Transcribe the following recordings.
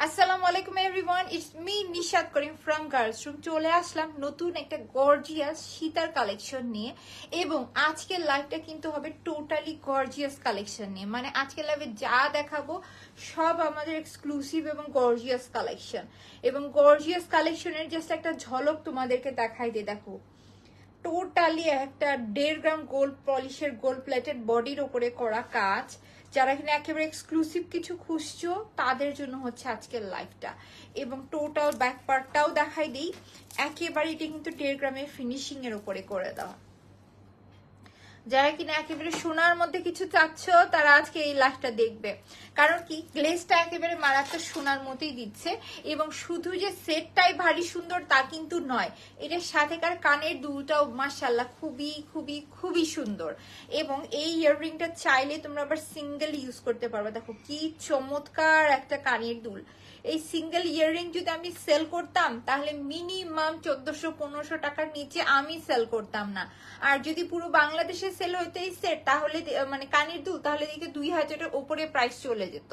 আসসালামু আলাইকুম everyone, it's me Nishat Karim from girls room. চলে আসলাম নতুন একটা গর্জিয়াস শীতার কালেকশন নিয়ে, এবং আজকের লাইভটা কিন্তু হবে টোটালি গর্জিয়াস কালেকশন নিয়ে। মানে আজকের লাইভে যা দেখাবো সব আমাদের এক্সক্লুসিভ এবং গর্জিয়াস কালেকশন, এবং গর্জিয়াস কালেকশনের জাস্ট একটা ঝলক তোমাদেরকে দেখাই দিয়ে। দেখো, টোটালি একটা 1.5 গ্রাম গোল্ড পলিশের গোল্ড প্লেটেড বডির ওপরে করা কাজ। যারা এখানে একেবারে এক্সক্লুসিভ কিছু খুঁজছো তাদের জন্য হচ্ছে আজকের লাইফটা, এবং টোটাল ব্যাক পার্টটাও দেখাই দিই। একেবারে এটা কিন্তু 1.5 গ্রামের ফিনিশিং এর উপরে করে দেওয়া। যারা কিনা একেবারে সোনার মধ্যে কিছু চাচ্ছ তারা আজকে এই লাইভটা দেখবে, কারণ কি গ্লেজটা একেবারে মারাত্মক সোনার মতোই দিচ্ছে। এবং শুধু যে সেটটাই ভারী সুন্দর তা কিন্তু নয়, এটার সাথেকার কানের দুলটাও মাশাআল্লাহ খুবই খুবই খুবই সুন্দর। এবং এই ইয়াররিংটা চাইলে তোমরা আবার সিঙ্গেল ইউজ করতে পারবে। দেখো কি চমৎকার একটা কানের দুল। এই সিঙ্গেল ইয়াররিং যদি আমি সেল করতাম তাহলে মিনিমাম 1400-1500 টাকার নিচে আমি সেল করতাম না। আর যদি পুরো বাংলাদেশে সেল হইতে এই সেট তাহলে মানে কানের দুল, তাহলে দেখে 2000-এর উপরে প্রাইস চলে যেত।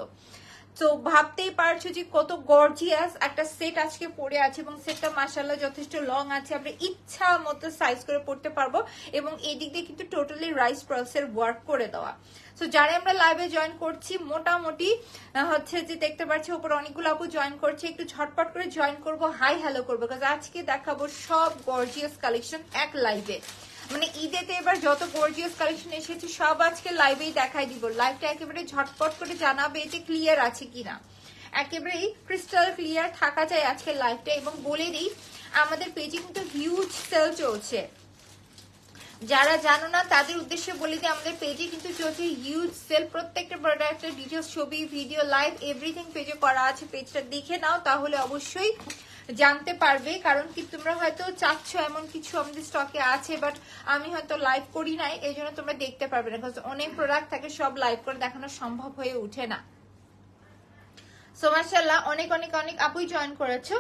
তো ভাবতেই পারছো যে কত গর্জিয়াস একটা সেট আজকে পরে আছে, এবং সেটটা মাশাআল্লাহ যথেষ্ট লং আছে, আমরা ইচ্ছা মতো সাইজ করে পড়তে পারবো। এবং এই দিক দিয়ে কিন্তু টোটালি রাইস প্রসেসের ওয়ার্ক করে দেওয়া। সো যারা আমরা লাইভে জয়েন করছি মোটামুটি হচ্ছে যে দেখতে পাচ্ছি উপর অনেকগুলো আপু জয়েন করছে, একটু ঝটপট করে জয়েন করবো, হাই হ্যালো করবো, কারণ আজকে দেখাবো সব গর্জিয়াস কালেকশন এক লাইভে। মানে ঈদেতে এবার যত গর্জিয়াস কালেকশন এসেছে সব আজকে লাইভেই দেখাই দিব। লাইভটা একেবারে ঝটপট করে জানাবে এতে ক্লিয়ার আছে কিনা। একেবারেই ক্রিস্টাল ক্লিয়ার থাকা যায় আজকের লাইভটা। এবং বলে দিই আমাদের পেজে কিন্তু হিউজ সেল চলছে। যারা জানো না তাদের উদ্দেশ্যে বলে দিই, আমাদের পেজে কিন্তু চলছে হিউজ সেল। প্রত্যেকটা প্রোডাক্টের ডিটেলস, ছবি, ভিডিও, লাইভ এভরিথিং পেজে করা আছে। পেজটা দেখে নাও, তাহলে অবশ্যই জানতে পারবে। কারণ কি তোমরা হয়তো চাচ্ছ এমন কিছু আমাদের স্টকে আছে, বাট আমি হয়তো লাইভ করি নাই, এই জন্য তোমরা দেখতে পারবে না। কারণ অনেক প্রোডাক্ট থাকে, সব লাইভ করে দেখানো সম্ভব হয়ে ওঠে না। সো মাশাআল্লাহ অনেক অনেক অনেক আপুই জয়েন করেছো।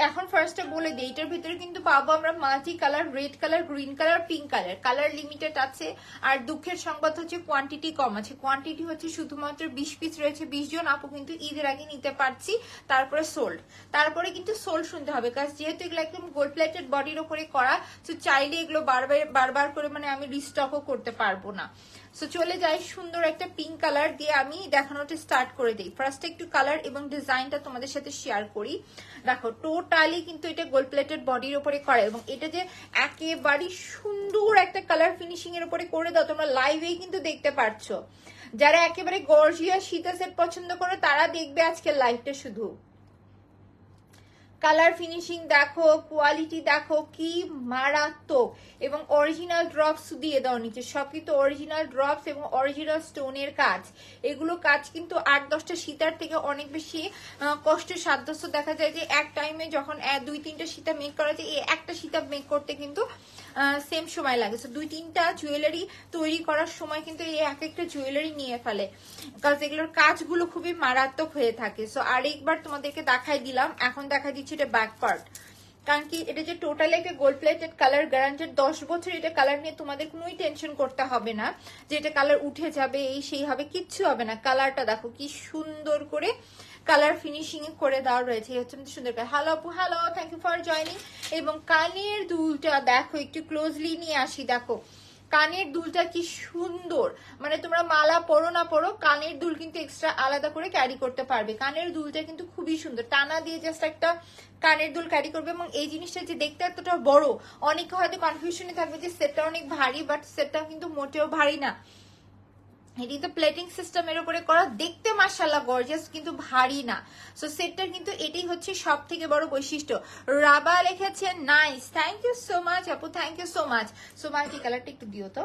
এখন ফার্স্টে বলে দিই, এটার ভিতরে কিন্তু পাবো আমরা multi colour, red colour, green colour, pink colour. Colour limited আছে। আর দুঃখের সংবাদ হচ্ছে কোয়ান্টিটি কম আছে। কোয়ান্টিটি হচ্ছে শুধুমাত্র 20 পিস রয়েছে। 20 জন আপু কিন্তু ঈদের আগে নিতে পারছি, তারপরে সোল্ড। তারপরে কিন্তু সোল্ড শুনতে হবে, কারণ যেহেতু এগুলো একদম গোল্ড প্লেটেড বডির ওপরে করা, তো চাইলে এগুলো বারবার করে মানে আমি রিস্টকও করতে পারবো না। সো চলে যাই, সুন্দর একটা পিঙ্ক কালার দিয়ে আমি দেখানোটা স্টার্ট করে দিই। ফার্স্টে একটু কালার এবং ডিজাইনটা তোমাদের সাথে শেয়ার করি। দেখো টোটালি কিন্তু এটা গোল্ড প্লেটেড বডির উপরে করা, এবং এটা যে একেবারে সুন্দর একটা কালার ফিনিশিং এর উপরে করে দাও তোমরা লাইভেই কিন্তু দেখতে পারছো। যারা একেবারে গর্জিয়াস শীতা সেট পছন্দ করে তারা দেখবে আজকের লাইভটা শুধু। কালার ফিনিশিং দেখো, কোয়ালিটি দেখো কি মারাত্মক। এবং অরিজিনাল ড্রপস দিয়ে দাও নিচে, সব কিন্তু অরিজিনাল ড্রপস এবং অরিজিনাল স্টোনের কাজ। এগুলো কাজ কিন্তু 8-10টা সীতার থেকে অনেক বেশি কষ্ট সাধ্যস্ত। দেখা যায় যে এক টাইমে যখন 2-3টা সীতা মেক করা যায়, এই একটা সীতা মেক করতে কিন্তু সেম সময় লাগে। সো 2-3টা জুয়েলারি তৈরি করার সময় কিন্তু এই এক একটা জুয়েলারি নিয়ে ফেলে, কারণ এগুলোর কাজগুলো খুবই মারাত্মক হয়ে থাকে। সো আরেকবার তোমাদেরকে দেখাই দিলাম, এখন দেখা দিচ্ছি এটা ব্যাক পার্ট। কারণ কি এটা যে টোটালি একটা গোল্ড প্লেটেড কালার, গ্যারান্টেড 10 বছর এটা কালার নিয়ে তোমাদের কোনোই টেনশন করতে হবে না যে এটা কালার উঠে যাবে, এই সেই হবে, কিচ্ছু হবে না। কালারটা দেখো কি সুন্দর করে কালার ফিনিশিং করে দেওয়া রয়েছে, হচ্ছে সুন্দর করে। হ্যালো আপু, hello, thank you for joining. এবং কানের দুলটা দেখো, একটু ক্লোজলি নিয়ে আসি। দেখো কানের দুলটা কি সুন্দর, মানে তোমরা মালা পরো না পরো, কানের দুল কিন্তু এক্সট্রা আলাদা করে ক্যারি করতে পারবে। কানের দুলটা কিন্তু খুবই সুন্দর, টানা দিয়ে জাস্ট একটা কানের দুল ক্যারি করবে। এবং এই জিনিসটা যে দেখতে এতটা বড়, অনেকে হয়তো কনফিউশনে থাকবে যে সেটটা অনেক ভারী, বাট সেটটা কিন্তু মোটেও ভারী না। এটি তো প্লেটিং সিস্টেমের উপরে করা, দেখতে মাশাআল্লাহ গর্জিয়াস, কিন্তু ভারী না। সো সেটটার কিন্তু এটাই হচ্ছে সব থেকে বড় বৈশিষ্ট্য। রাবা লিখেছে nice, thank you so much আপু, thank you so much. So multi কালারটা একটু দিও তো।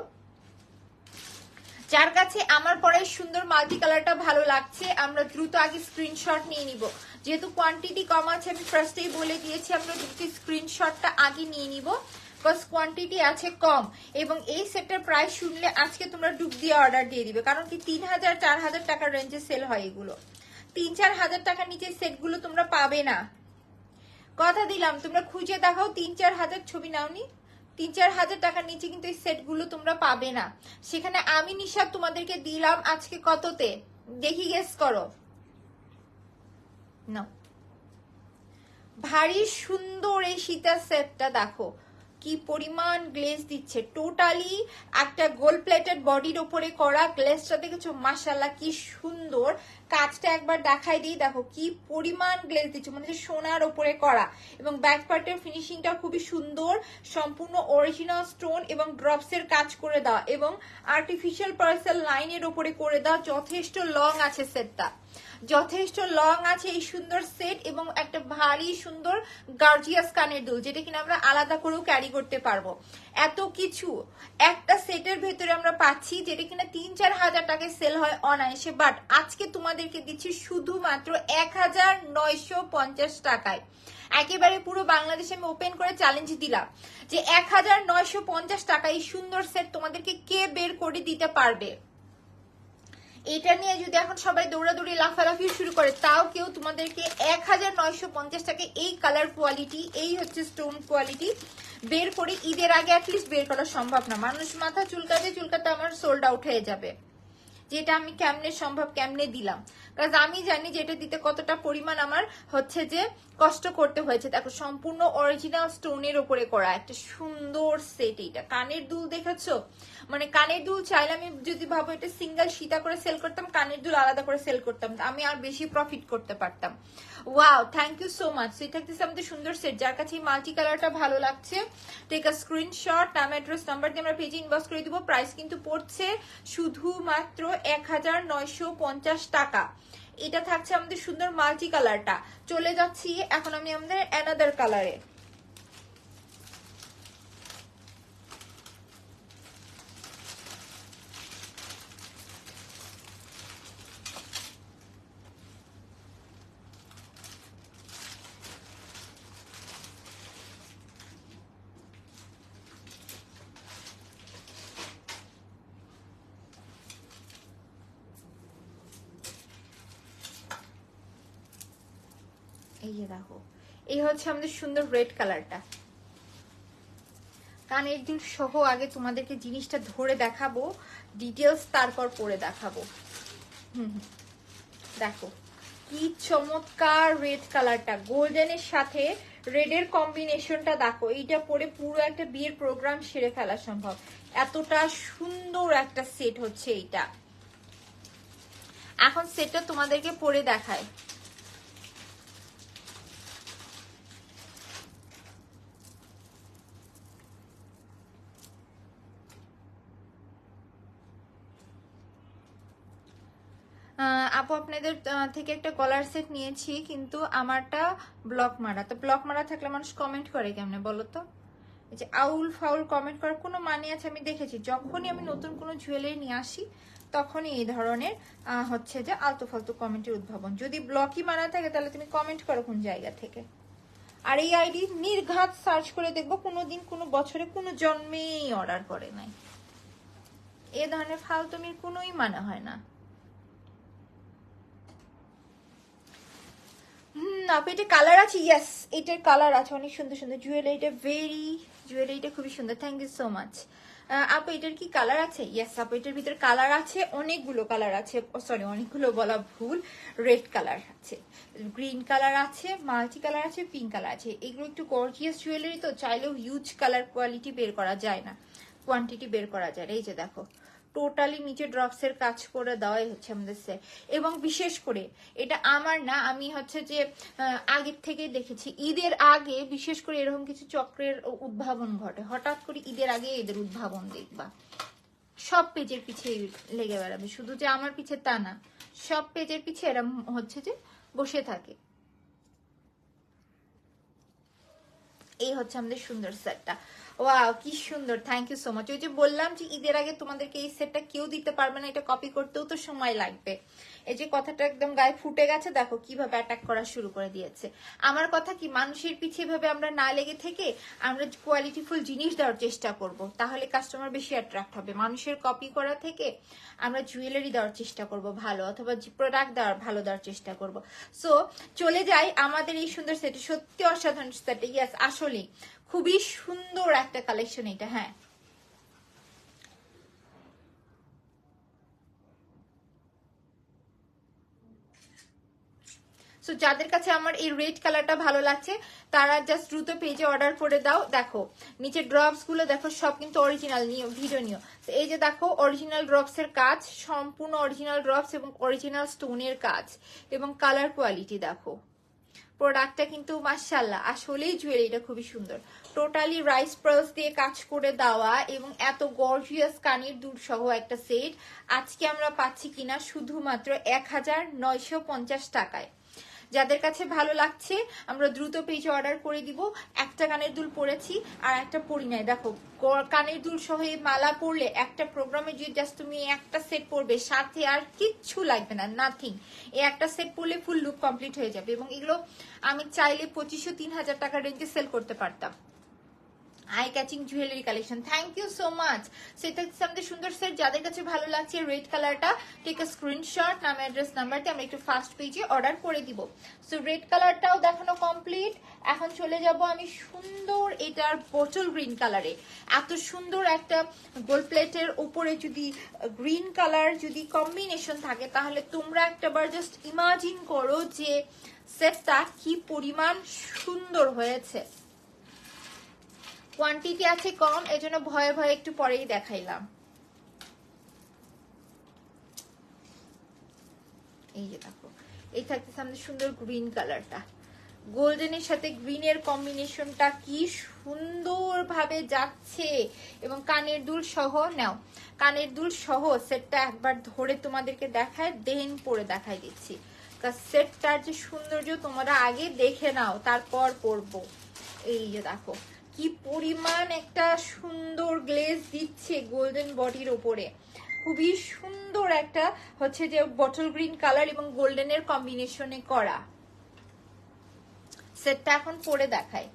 যার কাছে আমার পরে সুন্দর মাল্টি কালারটা ভালো লাগছে আমরা দ্রুত আগে স্ক্রিনশট নিয়ে নিব। যেহেতু কোয়ান্টিটি কম আছে আমি ফার্স্টেই বলে দিয়েছি, আমরা দ্রুত স্ক্রিনশটটা আগে নিয়ে নিব, বিকজ কোয়ান্টিটি আছে কম। এবং এই সেটটার প্রাইস শুনলে আজকে তোমরা ডুব দিয়ে অর্ডার দিয়ে দিবে, কারণ কি 3000-4000 টাকার রেঞ্জে সেল হয় এগুলো। 3-4 হাজার টাকার নিচে সেটগুলো তোমরা পাবে না, কথা দিলাম। তোমরা খুঁজে দেখাও, 3-4 হাজার, ছবি নাওনি, 3-4 হাজার টাকার নিচে কিন্তু এই সেটগুলো তোমরা পাবে না। সেখানে আমি নিশাত তোমাদেরকে দিলাম আজকে কততে, দেখি গেস করো। না ভারী সুন্দর এই সীতার সেটটা দেখো কি পরিমাণ গ্লেজ দিচ্ছে, টোটালি একটা গোল্ড প্লেটেড বডির উপরে করা। গ্লেজটা দেখেছো মাশাআল্লাহ কি সুন্দর। কাজটা একবার দেখাই দিই, দেখো কি পরিমাণ গ্লেজ দিচ্ছে, মানে সোনার উপরে করা। এবং ব্যাক পার্টের ফিনিশিংটা খুবই সুন্দর, সম্পূর্ণ অরিজিনাল স্টোন এবং ড্রপস এর কাজ করে দেওয়া এবং আর্টিফিশিয়াল পার্সেল লাইনের উপরে করে দেওয়া। যথেষ্ট লং আছে সেটটা, যথেষ্ট লং আছে এই সুন্দর সেট এবং একটা ভারী সুন্দর গার্জিয়াস কানের দুল, যেটা কিনা আমরা আলাদা করেও ক্যারি করতে পারবো। এত কিছু একটা সেটের ভেতরে আমরা পাচ্ছি, যেটা কিনা 3-4 হাজার টাকায় সেল হয় অনায়াসে, বাট আজকে তোমাদেরকে দিচ্ছি শুধুমাত্র 1950 টাকায়। একেবারে পুরো বাংলাদেশে আমি ওপেন করে চ্যালেঞ্জ দিলাম যে 1950 টাকা এই সুন্দর সেট তোমাদেরকে কে বের করে দিতে পারবে। এটা নিয়ে যদি এখন সবাই দৌড়াদৌড়ি লাফালাফি শুরু করে, তাও কেউ তোমাদেরকে 1950 টাকায় এই কালার কোয়ালিটি, এই হচ্ছে স্টোন কোয়ালিটি বের করে ঈদের আগে অ্যাটলিস্ট বের করা সম্ভব না। মানুষ মাথা চুলকাতে চুলকাতে আমার সোল্ড আউট হয়ে যাবে, যেটা আমি কেমনে সম্ভব, কেমনে দিলাম, কারণ আমি জানি যে এটা দিতে কতটা পরিমাণ আমার হচ্ছে যে কষ্ট করতে হয়েছে। দেখো সম্পূর্ণ অরিজিনাল স্টোনের উপরে করা একটা সুন্দর সেট। এইটা কানের দুল দেখেছো, মানে কানের দুল চাইলে আমি যদি ভাবো এটা সিঙ্গেল সীতা করে সেল করতাম, কানের দুল আলাদা করে সেল করতাম, আমি আর বেশি প্রফিট করতে পারতাম। Wow, thank you so much. এই থাকতেছে আমাদের সুন্দর সেট। যার কাছে এই মাল্টি কালারটা ভালো লাগছে টেক আ স্ক্রিনশট, নাম অ্যাড্রেস নাম্বার দিয়ে আমরা পেজে ইনবক্স করে দিব। প্রাইস কিন্তু পড়ছে শুধুমাত্র 1950 টাকা। এটা থাকছে আমাদের সুন্দর মাল্টি কালারটা। চলে যাচ্ছি এখন আমি আমাদের অ্যানাদার কালারে। এই যে দেখো, এই হচ্ছে আমাদের সুন্দর রেড কালারটা। কানের দুল সহ আগে তোমাদেরকে জিনিসটা ধরে দেখাবো ডিটেলস, তারপর পরে দেখাবো। দেখো কি চমৎকার রেড কালারটা, গোল্ডেনের সাথে রেডের কম্বিনেশনটা দেখো। এইটা পরে পুরো একটা বিয়ের প্রোগ্রাম সেরে ফেলা সম্ভব, এতটা সুন্দর একটা সেট হচ্ছে এইটা। এখন সেটটা তোমাদেরকে পরে দেখায়। আপু আপনাদের থেকে একটা গলার সেট নিয়েছি, কিন্তু আমারটা ব্লক মারা। তো ব্লক মারা থাকলে মানুষ কমেন্ট করে কেমনে বলো তো? এই যে আউল ফাউল কমেন্ট করার কোনো মানে আছে? আমি দেখেছি যখনই আমি নতুন কোনো জুয়েলারি নিয়ে আসি তখনই এই ধরনের হচ্ছে যে আলতু ফালতু কমেন্টের উদ্ভাবন। যদি ব্লকই মারা থাকে তাহলে তুমি কমেন্ট করো কোন জায়গা থেকে? আর এই আইডি নির্ঘাত সার্চ করে দেখবো কোনোদিন কোনো বছরে কোনো জন্মেই অর্ডার করে নাই। এ ধরনের ফালতুমির কোনোই মানে হয় না। আপু এটা কালার আছে? ইয়েস, এটার কালার আছে, অনেক সুন্দর সুন্দর জুয়েলারিটা, জুয়েলারিটা খুবই সুন্দর। Thank you so much. আপু এটার কি কালার আছে? ইয়েস আপু এটার ভিতরে কালার আছে, অনেকগুলো কালার আছে, সরি অনেকগুলো বলা ভুল, রেড কালার আছে, গ্রিন কালার আছে, মাল্টি কালার আছে, পিঙ্ক কালার আছে। এগুলো একটু গর্জিয়াস জুয়েলারি, তো চাইলেও হিউজ কালার কোয়ালিটি বের করা যায় না, কোয়ান্টিটি বের করা যায়। এই যে দেখো টোটালি নিচে ড্রপস এর কাজ করে দেওয়াই হচ্ছে আমাদের সেট। এবং বিশেষ করে এটা আমার না, আমি হচ্ছে যে আগের থেকে দেখেছি ঈদের আগে বিশেষ করে এরকম কিছু চক্রের উদ্ভাবন ঘটে। হঠাৎ করে ঈদের আগে এদের উদ্ভাবন দেখবা, সব পেজের পিছে লেগে বেড়াবে, শুধু যে আমার পিছে তা না, সব পেজের পিছে এরকম হচ্ছে যে বসে থাকে। এই হচ্ছে আমাদের সুন্দর সেটটা। ওয়াও কি সুন্দর, থ্যাংক ইউ সো মাচ। ওই যে বললাম যে ঈদের আগে তোমাদেরকে এই সেটটা কেউ দিতে পারবে না, এটা কপি করতেও তো সময় লাগবে। এই যে কথাটা একদম গায়ে ফুটে গেছে, দেখো কিভাবে অ্যাটাক করা শুরু করে দিয়েছে। আমার কথা কি, মানুষের পিছিয়ে ভাবে আমরা না লেগে থেকে আমরা কোয়ালিটিফুল জিনিস দেওয়ার চেষ্টা করব, তাহলে কাস্টমার বেশি অ্যাট্রাক্ট হবে। মানুষের কপি করা থেকে আমরা জুয়েলারি দেওয়ার চেষ্টা করব ভালো, অথবা প্রোডাক্ট দেওয়ার ভালো দেওয়ার চেষ্টা করব। সো চলে যাই আমাদের এই সুন্দর সেটে, সত্যি অসাধারণ সেটে। ইয়েস আসলেই খুবই সুন্দর একটা কালেকশন এটা। হ্যাঁ সো যাদের কাছে আমার এই রেড কালারটা ভালো লাগছে তারা জাস্ট দ্রুত পেজে অর্ডার করে দাও। দেখো নিচে ড্রপস গুলো দেখো সব কিন্তু অরিজিনাল, নিও ভিডিও নিও। এই যে দেখো অরিজিনাল ড্রপস এর কাজ, সম্পূর্ণ অরিজিনাল ড্রপস এবং অরিজিনাল স্টোনের কাজ এবং কালার কোয়ালিটি দেখো। প্রোডাক্টটা কিন্তু মাশাআল্লাহ আসলেই জুয়েলারিটা খুবই সুন্দর। টোটালি রাইস পার্লস দিয়ে কাজ করে দেওয়া এবং এত গর্জিয়াস কানের দুল সহ একটা সেট আজকে আমরা পাচ্ছি কিনা শুধুমাত্র 1950 টাকায়। যাদের কাছে ভালো লাগছে আমরা দ্রুত পেজে অর্ডার করে দিব। একটা কানের দুল পরেছি আর একটা পরি নাই। দেখো কানের দুল সহ এই মালা পরলে একটা প্রোগ্রামে যে জাস্ট তুমি একটা সেট পরবে, সাথে আর কিচ্ছু লাগবে না, নাথিং। এই একটা সেট পরলে ফুল লুক কমপ্লিট হয়ে যাবে এবং এগুলো আমি চাইলে 2500-3000 টাকার রেঞ্জে সেল করতে পারতাম। Eye catching jewellery collection, thank you so much. সেটা আমাদের সুন্দর সেট। যাদের কাছে ভালো লাগছে রেড কালারটা, টেক আ স্ক্রিনশট, নাম অ্যাড্রেস নাম্বারতে আমরা একটু ফার্স্ট পেজে অর্ডার করে দিব। সো রেড কালারটাও দেখানো কমপ্লিট। এখন চলে যাব আমি সুন্দর এটার বটল গ্রিন কালারে। এত সুন্দর একটা গোল্ড প্লেটের উপরে যদি গ্রিন কালার যদি কম্বিনেশন থাকে তাহলে তোমরা একটাবার জাস্ট ইমাজিন করো যে সেটটা কি পরিমাণ সুন্দর হয়েছে। কোয়ান্টিটি আছে কম, এজন্য ভয়ে ভয়ে একটু পরেই দেখাইলাম। এই যে দেখো এই থাকতেছে আমাদের সুন্দর গ্রিন কালারটা, গোল্ডেনের সাথে গ্রিনের কম্বিনেশনটা কি সুন্দর ভাবে যাচ্ছে এবং কানের দুল সহ। নাও কানের দুল সহ সেটটা একবার ধরে তোমাদেরকে দেখায়, দেন পরে দেখাই দিচ্ছি। সেটটার যে সৌন্দর্য তোমরা আগে দেখে নাও তারপর পরবো। এই যে দেখো কি পরিমাণ একটা সুন্দর গ্লেজ দিচ্ছে গোল্ডেন বডির ওপরে, খুবই সুন্দর একটা হচ্ছে যে বটল গ্রিন কালার এবং গোল্ডেনের কম্বিনেশনে করা। সেটটা এখন পরে দেখায়।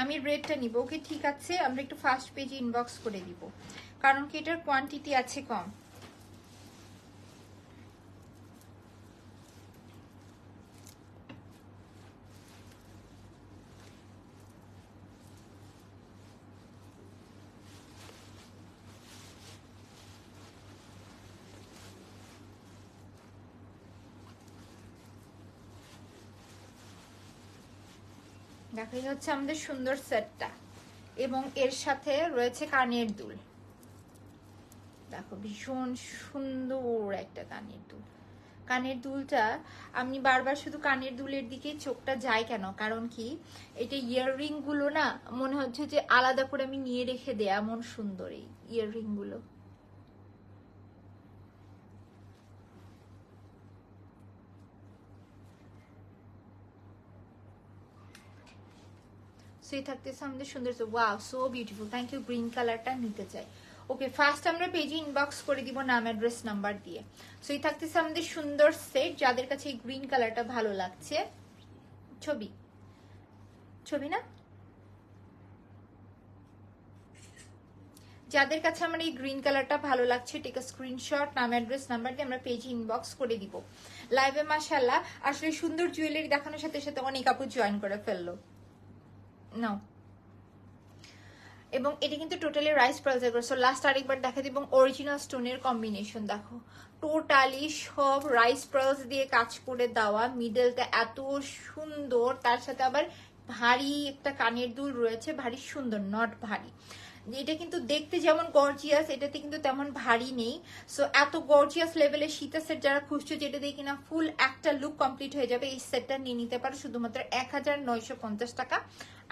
আমি রেডটা নিব, ওকে ঠিক আছে। আমরা একটু ফার্স্ট পেজে ইনবক্স করে দিব কারণ কি এটার কোয়ান্টিটি আছে কম। দেখো এই হচ্ছে আমাদের সুন্দর সেটটা এবং এর সাথে রয়েছে কানের দুল। দেখো ভীষণ সুন্দর একটা কানের দুল। কানের দুলটা আমি বারবার শুধু কানের দুলের দিকে চোখটা যায় কেন, কারণ কি এটা ইয়াররিং গুলো না মনে হচ্ছে যে আলাদা করে আমি নিয়ে রেখে দেয়, এমন সুন্দর এই ইয়াররিং গুলো। সো থাকতেছে আমাদের সুন্দর, wow so beautiful, thank you. Green কালারটা নিতে চাই। ওকে ফার্স্ট আমরা পেজে ইনবক্স করে দিব নাম অ্যাড্রেস নাম্বার দিয়ে। সো এই থাকতেছে আমাদের সুন্দর সেট। যাদের কাছে এই গ্রিন কালারটা ভালো লাগছে, ছবি ছবি না, যাদের কাছে আমার এই গ্রিন কালারটা ভালো লাগছে টেক আ স্ক্রিনশট, নাম অ্যাড্রেস নাম্বার দিয়ে আমরা পেজে ইনবক্স করে দিব। লাইভে মাশাআল্লাহ আসলে সুন্দর জুয়েলারি দেখানোর সাথে সাথে অনেক আপু জয়েন করে ফেললো নাও। এবং এটা কিন্তু টোটালি রাইস পার্লস এর, সো লাস্ট আরেকবার দেখা দিই। এবং অরিজিনাল স্টোনের কম্বিনেশন দেখো, টোটালি সব রাইস পার্লস দিয়ে কাজ করে দেওয়া, মিডলটা এত সুন্দর, তার সাথে আবার ভারী একটা কানের দুল রয়েছে, ভারী সুন্দর, নট ভারী। এটা কিন্তু দেখতে যেমন গর্জিয়াস এটাতে কিন্তু তেমন ভারী নেই। সো এত গর্জিয়াস লেভেলের সীতা সেট যারা খুঁজছো যেটা দিয়ে কিনা ফুল একটা লুক কমপ্লিট হয়ে যাবে, এই সেটটা নিয়ে নিতে পারো শুধুমাত্র 1950 টাকা।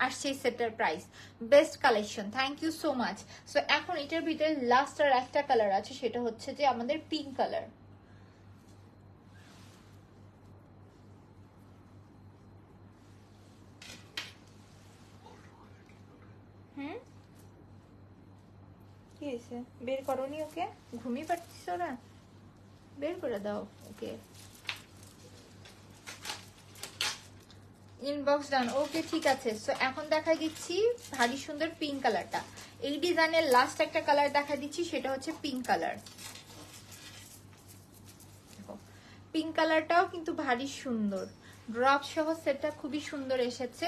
আর সেই সেটের price best collection, thank you so much. So এখন এটার ভিতরে লাস্ট আর একটা কালার আছে, সেটা হচ্ছে যে আমাদের পিঙ্ক কালার। কি হয়েছে, বের করোনি ওকে? ঘুমিয়ে পাচ্ছিস ওরা, বের করে দাও ওকে। ইনবক্স ডান, ওকে ঠিক আছে। সো এখন দেখা দিচ্ছি ভারী সুন্দর পিঙ্ক কালারটা। এই ডিজাইনের লাস্ট একটা কালার দেখা দিচ্ছি, সেটা হচ্ছে পিঙ্ক কালার। পিঙ্ক কালারটাও কিন্তু ভারী সুন্দর, ড্রপ সহ সেটটা খুবই সুন্দর এসেছে।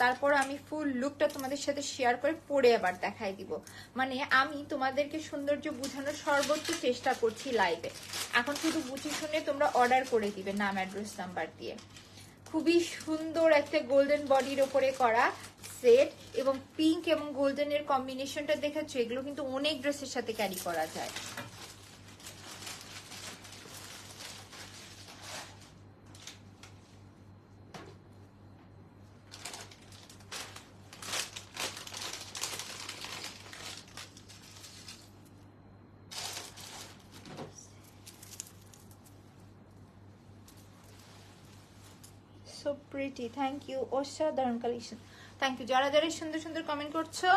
তারপর আমি ফুল লুকটা তোমাদের সাথে শেয়ার করে পরে আবার দেখাই দিব। মানে আমি তোমাদেরকে সৌন্দর্য বোঝানোর সর্বোচ্চ চেষ্টা করছি লাইভে। এখন শুধু বুঝে শুনে তোমরা অর্ডার করে দিবে নাম অ্যাড্রেস নাম্বার দিয়ে। খুবই সুন্দর একটা গোল্ডেন বডির ওপরে করা সেট, এবং পিঙ্ক এবং গোল্ডেনের কম্বিনেশনটা দেখেছো, এগুলো কিন্তু অনেক ড্রেসের সাথে ক্যারি করা যায়। সো প্রিটি, থ্যাংক ইউ, অসাধারণ কালেকশন, থ্যাংক ইউ। যারা যারা সুন্দর সুন্দর কমেন্ট করছো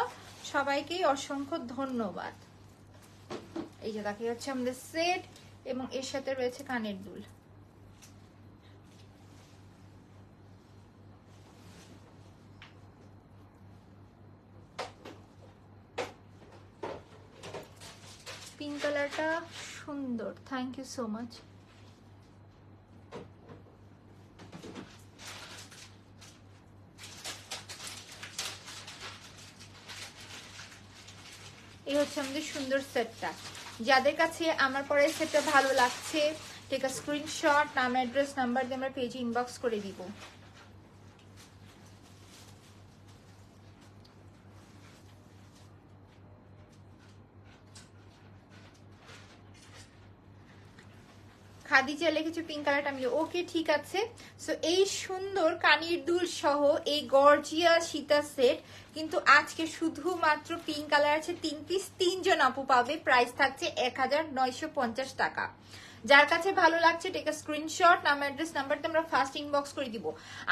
সবাইকেই অসংখ্য ধন্যবাদ। এই যে দেখো হচ্ছে আমাদের সেট, এবং এর সাথে রয়েছে কানের দুল। পিঙ্ক কালারটা সুন্দর, থ্যাংক ইউ সো মাচ। এই হচ্ছে আমাদের সুন্দর সেটটা। যাদের কাছে আমার পরে সেটটা ভালো লাগছে, টেক আ স্ক্রিনশট, নাম অ্যাড্রেস নাম্বার দিয়ে আমরা পেজে ইনবক্স করে দিব। খাদিজা লিখেছে পিঙ্ক কালারটা আমি, ওকে ঠিক আছে। সো এই সুন্দর কানের দুল সহ এই গর্জিয়াস সীতা সেট কিন্তু আজকে শুধুমাত্র পিঙ্ক কালার আছে 3 পিস, 3 জন আপু পাবে। প্রাইস থাকছে 1950 টাকা। যার কাছে ভালো লাগছে টেক আ স্ক্রিনশট, নাম অ্যাড্রেস নাম্বারতে আমরা ফার্স্ট ইনবক্স করে দিব।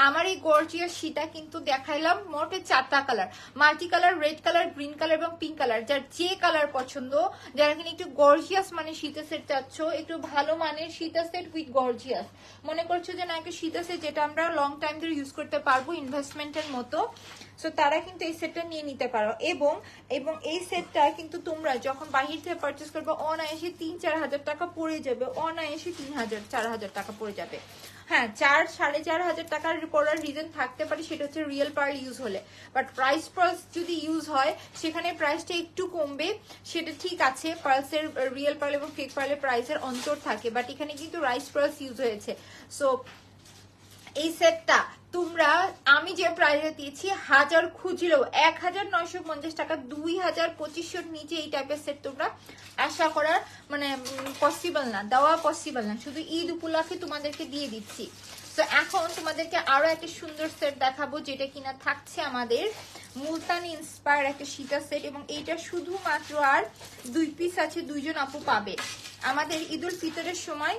আমার এই গর্জিয়াস সীতা কিন্তু দেখাইলাম মোটে 4টা colour, multi colour, red colour, green colour এবং পিঙ্ক কালার। যার যে কালার পছন্দ, যারা কিনা একটু গর্জিয়াস মানে সীতা সেট চাচ্ছ, একটু ভালো মানের সীতা সেট উইথ গর্জিয়াস, মনে করছো যে না একটা সীতা সেট যেটা আমরা লং টাইম ধরে ইউজ করতে পারবো ইনভেস্টমেন্টের মতো, সো তারা কিন্তু এই সেটটা নিয়ে নিতে পারো। এবং এবং এই সেটটা কিন্তু তোমরা যখন বাহির থেকে পারচেস করবে অনায়াসে 3-4 হাজার টাকা পড়ে যাবে, অনায়াসে 3,000-4 হাজার টাকা পড়ে যাবে। হ্যাঁ, 4-4.5 হাজার টাকার পড়ার রিজন থাকতে পারে, সেটা হচ্ছে রিয়েল পার্ল ইউজ হলে। বাট প্রাইস যদি ইউজ হয় সেখানে প্রাইসটা একটু কমবে, সেটা ঠিক আছে। পার্লসের রিয়েল পার্ল এবং ফেক পার্লের প্রাইসের অন্তর থাকে, বাট এখানে কিন্তু রাইস পার্লস ইউজ হয়েছে। সো এই সেটটা তোমরা আমি যে প্রাইসে দিয়েছি, 1000 খুঁজলেও 1950 টাকা, 2250-এর নিচে এই টাইপের সেট তোমরা আশা করার মানে পসিবল না, দেওয়া পসিবল না। শুধু ঈদ উপলক্ষে তোমাদেরকে দিয়ে দিচ্ছি। তো এখন তোমাদেরকে আরো একটা সুন্দর সেট দেখাবো, যেটা কিনা থাকছে আমাদের মুলতানি ইন্সপায়ার একটা সীতা সেট, এবং এইটা শুধুমাত্র আর 2 পিস আছে, 2 জন আপু পাবে। আমাদের ঈদুল ফিতরের সময়,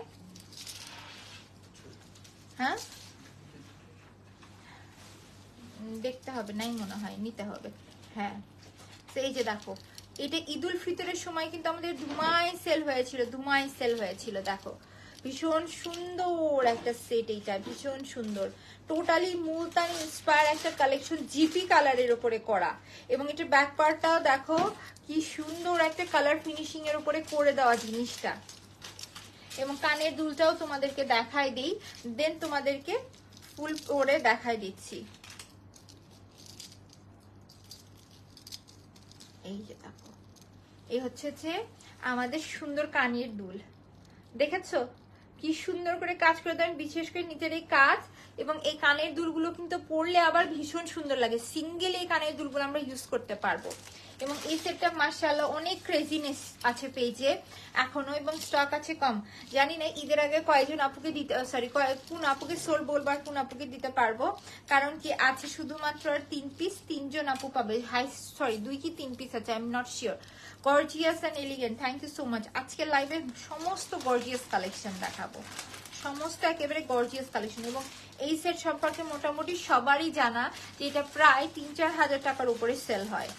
হ্যাঁ দেখতে হবে, নাই মনে হয়, নিতে হবে। হ্যাঁ, এই যে দেখো, এটা ঈদুল ফিতরের সময় কিন্তু আমাদের ধুমায় সেল হয়েছিল, দেখো ভীষণ সুন্দর একটা সেট, এইটা ভীষণ সুন্দর, টোটালি মুলতানি ইন্সপায়ার একটা কালেকশন, জিপি কালারের উপরে করা, এবং এটার ব্যাক পার্টটাও দেখো কি সুন্দর একটা কালার ফিনিশিং এর উপরে করে দেওয়া জিনিসটা। এবং কানের দুলটাও তোমাদেরকে দেখাই দিই, দেন তোমাদেরকে ফুল করে দেখাই দিচ্ছি। এই যে দেখো, এই হচ্ছে যে আমাদের সুন্দর কানের দুল, দেখেছো কি সুন্দর করে কাজ করে দেন, বিশেষ করে নিচের এই কাজ। এবং এই কানের দুলগুলো কিন্তু পরলে আবার ভীষণ সুন্দর লাগে, সিঙ্গেল এই কানের দুলগুলো আমরা ইউজ করতে পারবো। এবং এই সেটটা মাশাআল্লাহ অনেক ক্রেজিনেস আছে পেজে এখনো, এবং স্টক আছে কম। জানি না ঈদের আগে কয়জন আপুকে দিতে, সরি কোন আপুকে সোল বলবো আর কোন আপুকে দিতে পারবো, কারণ কি আছে শুধুমাত্র 3 পিস, 3 জন আপু পাবে। হাই সরি 2 কি 3 পিস আছে, I am not sure. Gorgeous and elegant, thank you so much. আজকে লাইভে সমস্ত গর্জিয়াস কালেকশন দেখাবো, সমস্ত একেবারে গর্জিয়াস কালেকশন। এবং এই সেট সম্পর্কে মোটামুটি সবারই জানা যে এটা প্রায় 3-4 হাজার টাকার উপরে সেল হয়।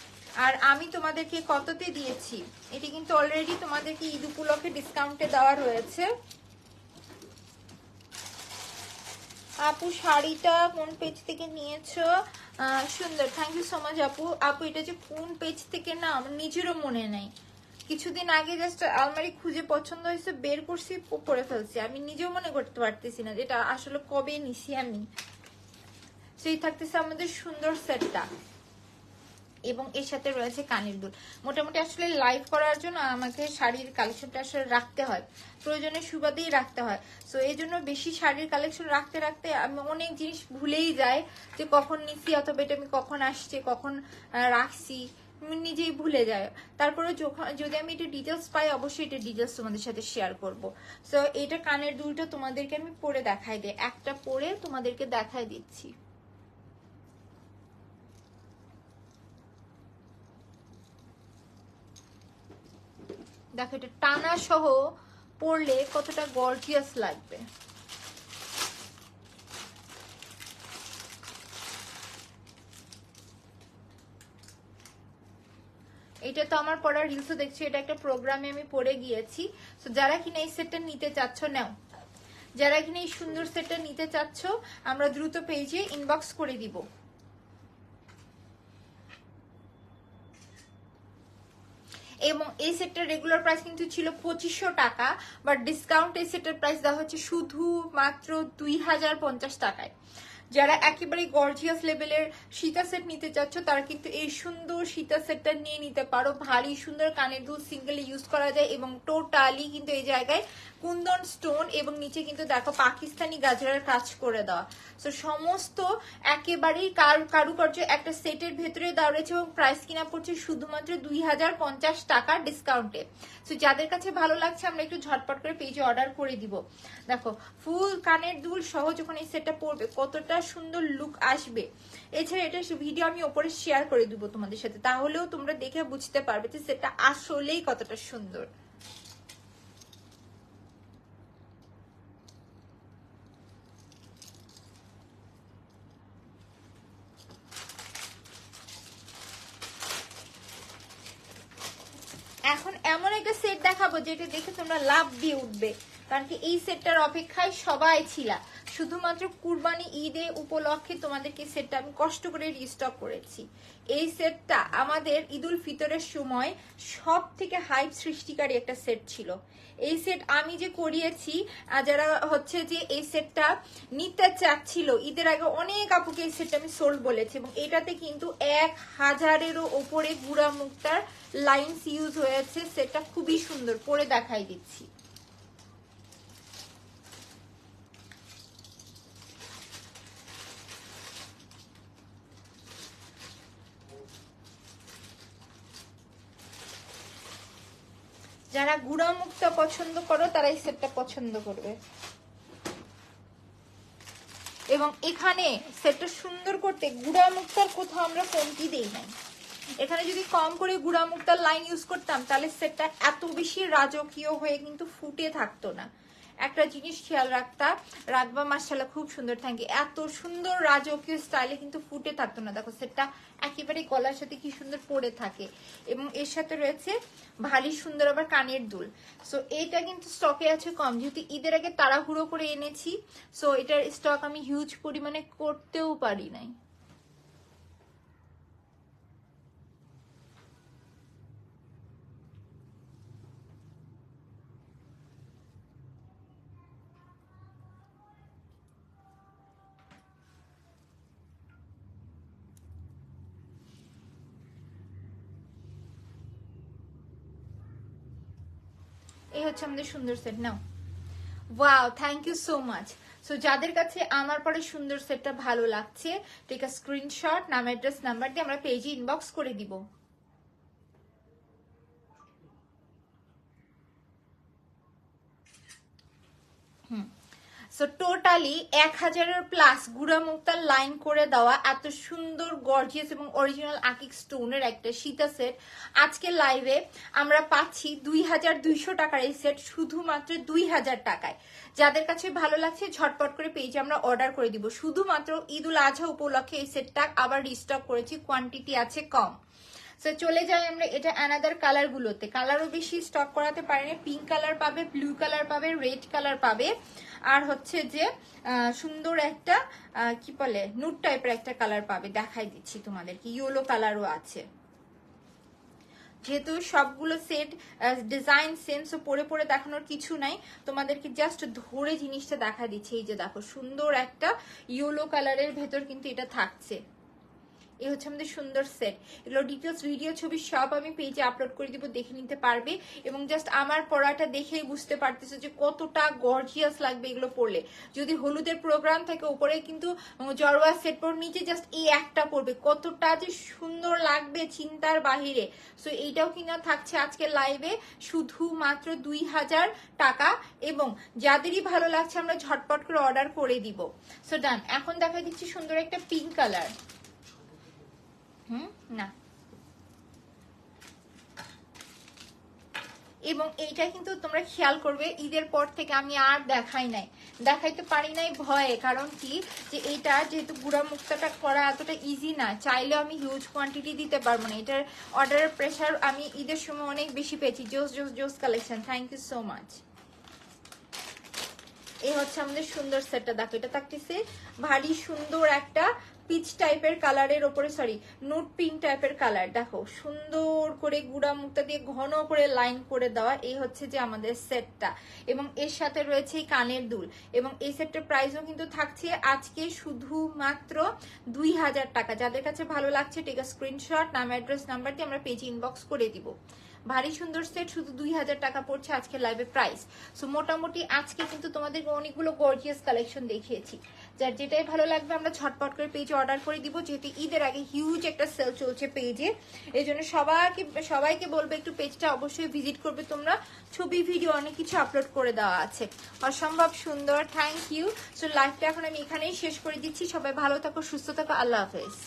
আর আমি তোমাদেরকে কততে দিয়েছি, এটি কিন্তু অলরেডি তোমাদেরকে ঈদ উপলক্ষে ডিসকাউন্টে দেওয়া রয়েছে। আপু শাড়িটা কোন পেজ থেকে নিয়েছো? সুন্দর, থ্যাংক ইউ সো মাচ আপু। আপু এটা যে কোন পেজ থেকে না আমার নিজেরও মনে নেই, কিছুদিন আগে জাস্ট আলমারি খুঁজে পছন্দ হয়েছে, বের করছি, পরে ফেলছি। আমি নিজেও মনে করতে পারতেছি না যেটা আসলে কবে নিছি আমি। সেই থাকতেছে আমাদের সুন্দর সেটটা, এবং এর সাথে রয়েছে কানের দুল। মোটামুটি আসলে লাইভ করার জন্য আমাকে শাড়ির কালেকশনটা আসলে রাখতে হয়, প্রয়োজনের সুবাদেই রাখতে হয়। সো এই জন্য বেশি শাড়ির কালেকশন রাখতে রাখতে আমি অনেক জিনিস ভুলেই যাই, যে কখন নিচ্ছি অথবা এটা আমি কখন আসছে, কখন রাখছি, আমি নিজেই ভুলে যাই। তারপরে যদি আমি এটা ডিটেলস পাই, অবশ্যই এটা ডিটেলস তোমাদের সাথে শেয়ার করব। সো এটা কানের দুলটা তোমাদেরকে আমি পরে দেখাই দিই, একটা পরে তোমাদেরকে দেখাই দিচ্ছি। দেখো এটা টানা সহ পরলে কতটা গর্জিয়াস লাগবে। এটা তো আমার পড়ার রিলসও দেখছি, এটা একটা প্রোগ্রামে আমি পড়ে গিয়েছি। তো যারা কিনা এই সেটটা নিতে চাচ্ছ নাও, যারা কিনা এই সুন্দর সেটটা নিতে চাচ্ছ আমরা দ্রুত পেজে ইনবক্স করে দিব। এবং এই সেটটার রেগুলার প্রাইস কিন্তু ছিল 2500 টাকা, বাট ডিসকাউন্ট এই সেটের প্রাইস দেওয়া হচ্ছে শুধু মাত্র 2050 টাকায়। যারা একেবারে গর্জিয়াস লেভেলের সীতা সেট নিতে চাচ্ছ তারা কিন্তু এই সুন্দর সীতা সেটটা নিয়ে নিতে পারো। ভারী সুন্দর কানের দুল সিঙ্গেলে ইউজ করা যায়, এবং টোটালি কিন্তু এই জায়গায় কুন্দন স্টোন এবং নিচে কিন্তু দেখো পাকিস্তানি গাজরার কাজ করে দেওয়া। তো সমস্ত একেবারেই কারুকার্য একটা সেটের ভেতরে দেওয়া রয়েছে, এবং প্রাইস কিনা পড়ছে শুধুমাত্র 2050 টাকা ডিসকাউন্টে। তো যাদের কাছে ভালো লাগছে আমরা একটু ঝটপট করে পেজে অর্ডার করে দিব। দেখো ফুল কানের দুল সহ যখন এই সেটটা পরবে কতটা সুন্দর লুক আসবে। এছাড়া এটা ভিডিও আমি ওপরে শেয়ার করে দিব তোমাদের সাথে, তাহলেও তোমরা দেখে বুঝতে পারবে যে সেটটা আসলেই কতটা সুন্দর। এখন এমন একটা সেট দেখাবো যেটা দেখে তোমরা লাভ দিয়ে উঠবে, কারণ কি এই সেটটার অপেক্ষায় সবাই ছিল। শুধুমাত্র কুরবানি ঈদে উপলক্ষে তোমাদেরকে সেটটা আমি কষ্ট করে রিস্টক করেছি। এই সেটটা আমাদের ঈদুল ফিতরের সময় সব থেকে হাইপ সৃষ্টিকারী একটা সেট ছিল। এই সেট আমি যে করিয়েছি, যারা হচ্ছে যে এই সেটটা নিতে চাচ্ছিল ঈদের আগে অনেক আপুকে এই সেটটা আমি সোল্ড বলেছি, এবং এটাতে কিন্তু 1000-এরও ওপরে গুড়া মুক্তার লাইনস ইউজ হয়েছে। সেটটা খুবই সুন্দর, পরে দেখাই দিচ্ছি। যারা গুড়া মুক্তা পছন্দ করো তারা এই সেটটা পছন্দ করবে। এবং এখানে সেটটা সুন্দর করতে গুড়া মুক্তার কোথাও আমরা কমতি দেই নাই। এখানে যদি কম করে গুড়া মুক্তার লাইন ইউজ করতাম তাহলে সেটটা এত বেশি রাজকীয় হয়ে কিন্তু ফুটে থাকতো না। একটা জিনিস খেয়াল রাখবা মাশাআল্লাহ, খুব সুন্দর থাকে, এত সুন্দর রাজকীয় স্টাইলে কিন্তু ফুটে থাকতো না। দেখো সেটটা একেবারে গলার সাথে কি সুন্দর পরে থাকে, এবং এর সাথে রয়েছে ভারী সুন্দর আবার কানের দুল। সো এটা কিন্তু স্টকে আছে কম, যেহেতু ঈদের আগে তাড়াহুড়ো করে এনেছি। সো এটার স্টক আমি হিউজ পরিমাণে করতেও পারি নাই। এই হচ্ছে আমাদের সুন্দর set. Now, wow, thank you so much. So যাদের কাছে আমার পরে সুন্দর সেটটা ভালো লাগছে, টেক আ স্ক্রিনশট, নাম, অ্যাড্রেস, নাম্বার দিয়ে আমরা পেজে ইনবক্স করে দিব। সো টোটালি 1000-এর প্লাস গুড়া মুক্তার লাইন করে দেওয়া এত সুন্দর গর্জিয়াস এবং অরিজিনাল আকিক স্টোনের একটা সীতা সেট আজকে লাইভে আমরা পাচ্ছি 2200 টাকার। এই সেট শুধুমাত্র 2000 টাকায়। যাদের কাছে ভালো লাগছে ঝটপট করে পেজে আমরা অর্ডার করে দিব। শুধুমাত্র ঈদুল আজহা উপলক্ষে এই সেটটা আবার রিস্টক করেছি, কোয়ান্টিটি আছে কম। সো চলে যাই আমরা এটা অ্যানাদার কালার গুলোতে। কালারও বেশি স্টক করাতে পারেনি। পিঙ্ক কালার পাবে, ব্লু কালার পাবে, রেড কালার পাবে, আর হচ্ছে যে সুন্দর একটা কি বলে নুট টাইপের একটা কালার পাবে। দেখাই দিচ্ছি তোমাদেরকে, ইয়েলো কালারও আছে। যেহেতু সবগুলো সেট ডিজাইন সেম, সো পরে পরে দেখানোর কিছু নাই, তোমাদেরকে জাস্ট ধরে জিনিসটা দেখা দিচ্ছে। এই যে দেখো সুন্দর একটা ইয়েলো কালারের ভেতর কিন্তু এটা থাকছে। এই হচ্ছে আমাদের সুন্দর সেট। এগুলো ডিটেলস ভিডিও ছবি সব আমি পেজে আপলোড করে দিব, দেখে নিতে পারবে। এবং জাস্ট আমার পরাটা দেখেই বুঝতে পারতেছো যে কতটা গর্জিয়াস লাগবে এগুলো পরলে। যদি হলুদের প্রোগ্রাম থাকে উপরে কিন্তু জড়োয়া সেট পর, নিচে জাস্ট এই একটা পরবে, কতটা যে সুন্দর লাগবে চিন্তার বাহিরে। সো এইটাও কিনা থাকছে আজকে লাইভে শুধুমাত্র 2000 টাকা। এবং যাদেরই ভালো লাগছে আমরা ঝটপট করে অর্ডার করে দিব। সো ডান। এখন দেখা দিচ্ছি সুন্দর একটা পিঙ্ক কালার। না, এবং এইটা কিন্তু তোমরা খেয়াল করবে ঈদের পর থেকে আমি আর দেখাইতে পারি নাই ভয়ে। কারণ কি, যে এইটা যেহেতু গুঁড়া মুক্তাটা করা এতটা ইজি না, চাইলেও আমি হিউজ কোয়ান্টিটি দিতে পারবো না। এটার অর্ডারের প্রেশার আমি ঈদের সময় অনেক বেশি পেয়েছি। জোস জোস জোস collection, thank you so much. এই হচ্ছে আমাদের সুন্দর সেটটা, দেখো এটা থাকতেছে ভারী সুন্দর একটা পিচ টাইপের কালারের ওপরে, সরি নুট পিঙ্ক টাইপের কালার। দেখো সুন্দর করে গুড়া মুক্তা দিয়ে ঘন করে লাইন করে দেওয়া। এই হচ্ছে যে আমাদের সেটটা, এবং এর সাথে রয়েছে এই কানের দুল। এবং এই সেটটার প্রাইসও কিন্তু থাকছে আজকে শুধুমাত্র 2000 টাকা। যাদের কাছে ভালো লাগছে টেক স্ক্রিনশট, নাম অ্যাড্রেস নাম্বার দিয়ে আমরা পেজে ইনবক্স করে দিব। ভারী সুন্দর সেট শুধু 2000 টাকা পড়ছে আজকে লাইভে প্রাইস। সো মোটামুটি আজকে কিন্তু তোমাদের অনেকগুলো গর্জিয়াস কালেকশন দেখিয়েছি। যার যেটাই ভালো লাগবে আমরা ঝটপট করে পেজে অর্ডার করে দিব, যেহেতু ঈদের আগে হিউজ একটা সেল চলছে পেজে। এই জন্য সবাইকে বলবো একটু পেজটা অবশ্যই ভিজিট করবে তোমরা। ছবি ভিডিও অনেক কিছু আপলোড করে দেওয়া আছে, অসম্ভব সুন্দর। Thank you. সো লাইভটা এখন আমি এখানেই শেষ করে দিচ্ছি। সবাই ভালো থাকো, সুস্থ থাকো, আল্লাহ হাফেজ।